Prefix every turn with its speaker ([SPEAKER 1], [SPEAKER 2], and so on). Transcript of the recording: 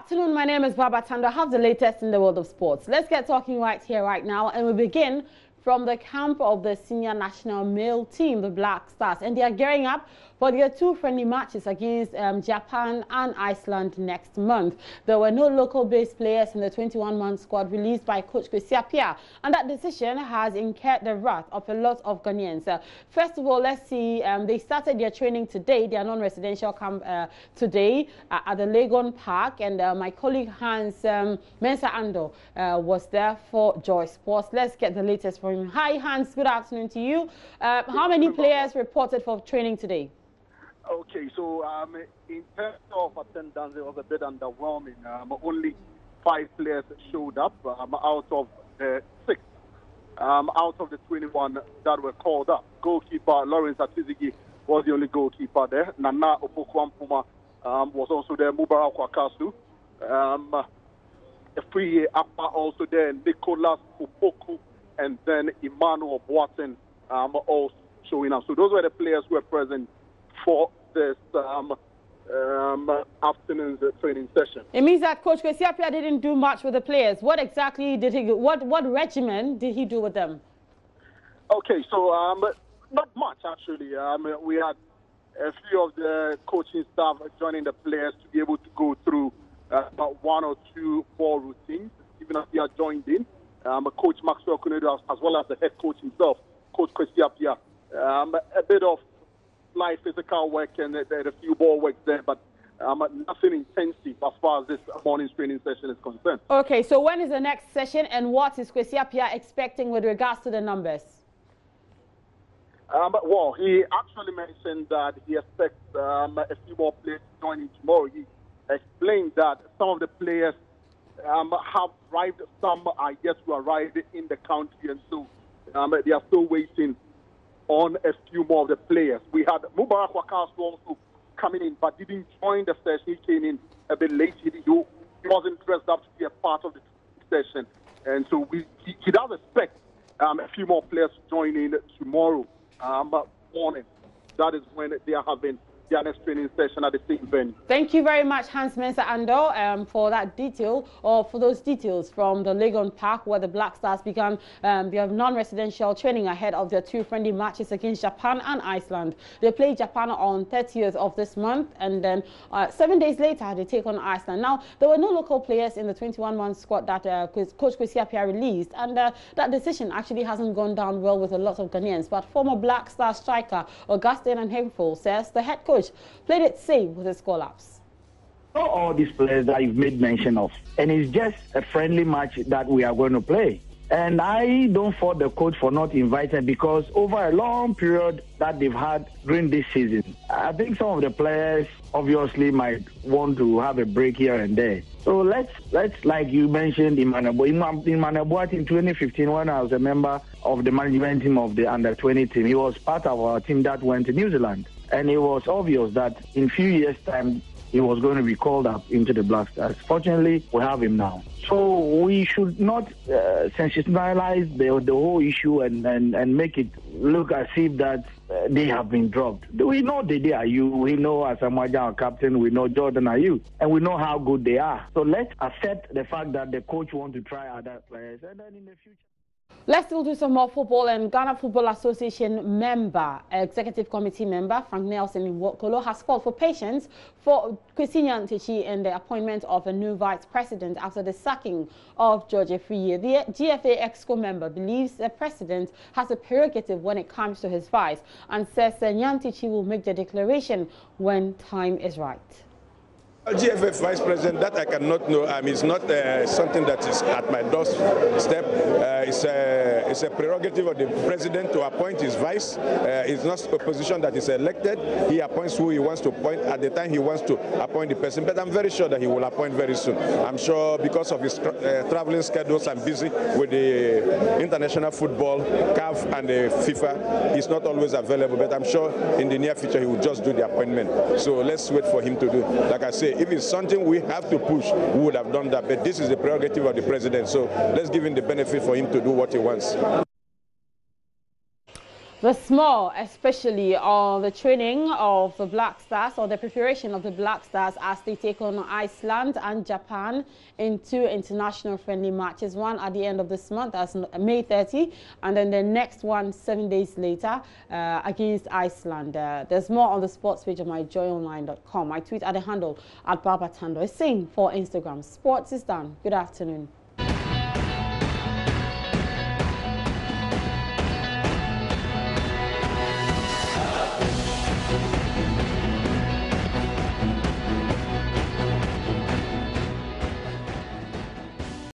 [SPEAKER 1] afternoon, my name is Baba Tando. I have the latest in the world of sports. Let's get talking right here, right now, and we begin from the camp of the senior national male team, the Black Stars, and they are gearing up for their two friendly matches against Japan and Iceland next month. There were no local-based players in the 21-man squad released by Coach Kwesi, and that decision has incurred the wrath of a lot of Ghanaians. First of all, let's see, they started their training today, their non-residential camp today at the Legon Park, and my colleague Hans Mensah Ando was there for Joy Sports. Let's get the latest from him. Hi Hans, good afternoon to you. How many players reported for training today?
[SPEAKER 2] Okay, so in terms of attendance, it was a bit underwhelming. Only 5 players showed up out of the 6, out of the 21 that were called up. Goalkeeper Lawrence Atizigi was the only goalkeeper there. Nana Opoku-Ampuma was also there. Mubarak Wakasu. Free Apa also there. Nicholas Opoku and then Emmanuel Boateng also showing up. So those were the players who were present for this afternoon's training session.
[SPEAKER 1] It means that Coach Kwesi didn't do much with the players. What exactly did he do? What regimen did he do with them? Okay,
[SPEAKER 2] so not much actually. We had a few of the coaching staff joining the players to be able to go through about 1 or 2 ball routines, even as they are joined in. Coach Maxwell Kunedu, as well as the head coach himself, Coach Kwesi Appiah. A bit of light physical work and a few ball work there, but nothing intensive as far as this morning's training session is concerned.
[SPEAKER 1] Okay, so when is the next session and what is Kwesi Appiah expecting with regards to the numbers?
[SPEAKER 2] Well, he actually mentioned that he expects a few more players joining tomorrow. He explained that some of the players have arrived, some are yet to arrive in the country, and so they are still waiting on a few more of the players. We had Mubarak Wakasu also coming in, but didn't join the session. He came in a bit late. He wasn't dressed up to be a part of the session. And so he does expect a few more players to join in tomorrow morning. That is when they are having their next training session at the same venue.
[SPEAKER 1] Thank you very much, Hans Mensah Ando, for that detail, or for those details from the Legon Park, where the Black Stars began their non-residential training ahead of their 2 friendly matches against Japan and Iceland. They play Japan on 30th of this month, and then 7 days later they take on Iceland. Now, there were no local players in the 21-man squad that Coach Kwesi Appiah released, and that decision actually hasn't gone down well with a lot of Ghanaians. But former Black Star striker Augustine Anhemfo says the head coach played it safe with his call-ups.
[SPEAKER 3] All these players that you've made mention of, and it's just a friendly match that we are going to play. And I don't fault the coach for not inviting, because over a long period that they've had during this season, I think some of the players obviously might want to have a break here and there. So let's like you mentioned, Emmanuel Boateng in 2015, when I was a member of the management team of the under-20 team, he was part of our team that went to New Zealand. And it was obvious that in a few years' time, he was going to be called up into the Black Stars. Fortunately, we have him now. So we should not sensationalize the whole issue and make it look as if that they have been dropped. We know Dede Ayew, we know Asamoah Gyan, our captain, we know Jordan Ayew, and we know how good they are. So let's accept the fact that the coach wants to try other players, and then in the future.
[SPEAKER 1] Let's still do some more football, and Ghana Football Association member, Executive Committee member Frank Nelson Nwokolo has called for patience for Kwesi Nyantakyi and the appointment of a new vice president after the sacking of George Afriyie. The GFA Exco member believes the president has a prerogative when it comes to his vice and says Nyantakyi will make the declaration when time is right.
[SPEAKER 4] GFA Vice President, that I cannot know. It's not something that is at my doorstep. It's a prerogative of the president to appoint his vice. It's not a position that is elected. He appoints who he wants to appoint at the time he wants to appoint the person. But I'm very sure that he will appoint very soon. I'm sure because of his traveling schedules and busy with the international football, CAF and the FIFA, he's not always available. But I'm sure in the near future he will just do the appointment. So let's wait for him to do. Like I say, if it's something we have to push, we would have done that. But this is the prerogative of the president. So let's give him the benefit for him to do what he wants.
[SPEAKER 1] There's more, especially on the training of the Black Stars or the preparation of the Black Stars as they take on Iceland and Japan in 2 international friendly matches. One at the end of this month, as May 30, and then the next one 7 days later against Iceland. There's more on the sports page of myjoyonline.com. I tweet at the handle at Baba Tando. Sing for Instagram. Sports is done. Good afternoon.